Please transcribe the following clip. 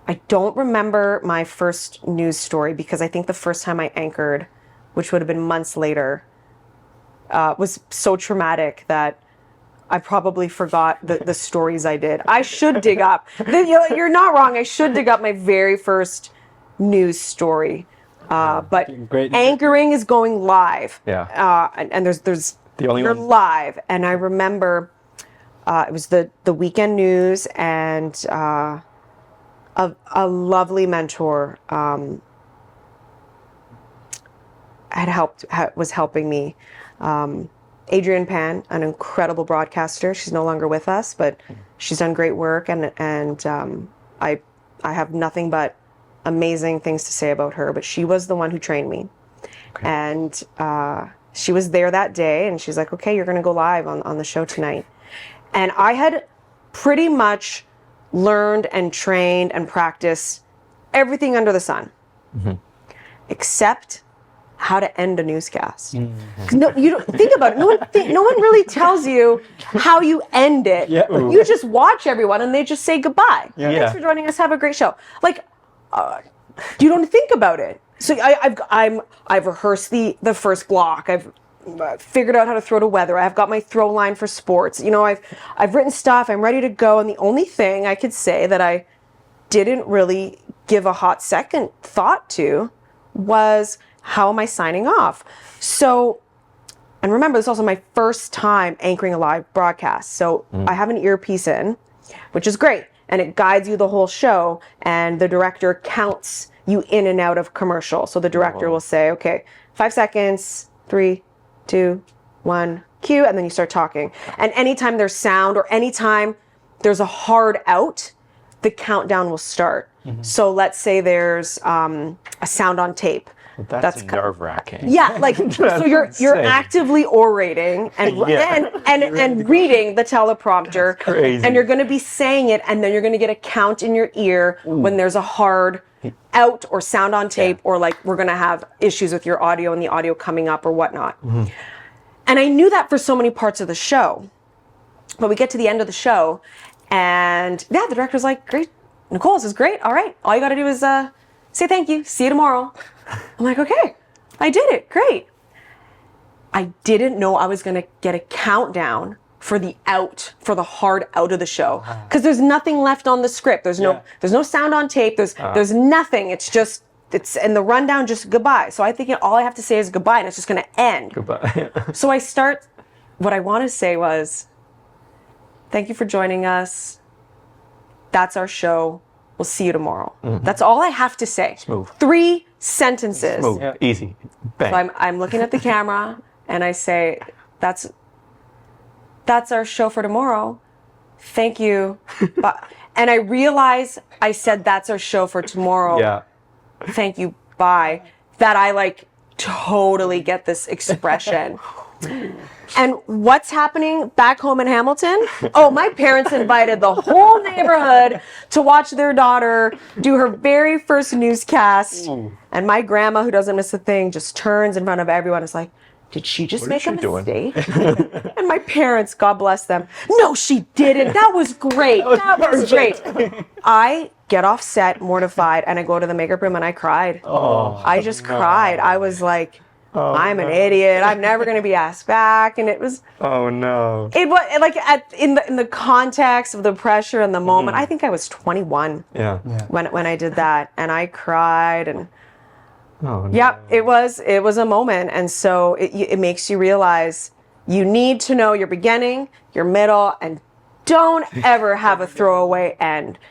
I don't remember my first news story because I think the first time I anchored, which would have been months later, was so traumatic that I probably forgot the stories I did. I should dig up. You're not wrong. I should dig up my very first news story. But Great. anchoring is going live. Yeah. And there's The only you're one. live. And I remember it was the weekend news, and a lovely mentor was helping me. Adrienne Pan, an incredible broadcaster. She's no longer with us, but she's done great work, and I have nothing but amazing things to say about her. But she was the one who trained me, and she was there that day, and she's like, "Okay, you're going to go live on the show tonight." And I had pretty much learned and trained and practiced everything under the sun, except how to end a newscast. No, you don't think about it. No one really tells you how you end it. Yeah. You just watch everyone, and they just say goodbye. Yeah. Thanks for joining us. Have a great show. Like, you don't think about it. So I've rehearsed the first block. I've figured out how to throw to weather. I've got my throw line for sports. You know, I've written stuff. I'm ready to go. And the only thing I could say that I didn't really give a hot second thought to was, how am I signing off? So, and remember, this is also my first time anchoring a live broadcast. So I have an earpiece in, which is great. And it guides you the whole show. And the director counts you in and out of commercial. So the director will say, okay, 5 seconds, 3, 2, 1, cue. And then you start talking. And anytime there's sound, or anytime there's a hard out, the countdown will start. So let's say there's a sound on tape. That's nerve-wracking. Yeah, like so you're actively orating and reading the teleprompter, crazy. and you're going to be saying it, and then you're going to get a count in your ear when there's a hard out or sound on tape, or like we're going to have issues with your audio and the audio coming up or whatnot. And I knew that for so many parts of the show, but we get to the end of the show, and the director's like, "Great, Nicole, this is great. All right, all you got to do is say thank you. See you tomorrow." I'm like, okay, I did it. Great. I didn't know I was going to get a countdown for the hard out of the show. Because there's nothing left on the script. There's no sound on tape. There's nothing. It's in the rundown, just goodbye. So I think all I have to say is goodbye, and it's just going to end. Goodbye. So I start, what I want to say was, thank you for joining us. That's our show. We'll see you tomorrow. That's all I have to say. Smooth. 3 sentences. Smooth. Yeah. Easy. Bang. So I'm looking at the camera, and I say, that's our show for tomorrow. Thank you. And I realize I said, that's our show for tomorrow. Yeah. Thank you. Bye. That I like totally get this expression. And what's happening back home in Hamilton? Oh, my parents invited the whole neighborhood to watch their daughter do her very first newscast. And my grandma, who doesn't miss a thing, just turns in front of everyone and is like, did she just make a mistake? And my parents, God bless them, no, she didn't. That was great. That was great. I get off set mortified, and I go to the makeup room and I cried. I just cried. I was like, I'm an idiot. I'm never going to be asked back. And it was. Oh no. It was like in the context of the pressure and the moment. I think I was 21. Yeah. When I did that, and I cried, and Oh no. yep, it was a moment. And so it makes you realize you need to know your beginning, your middle, and don't ever have a throwaway end.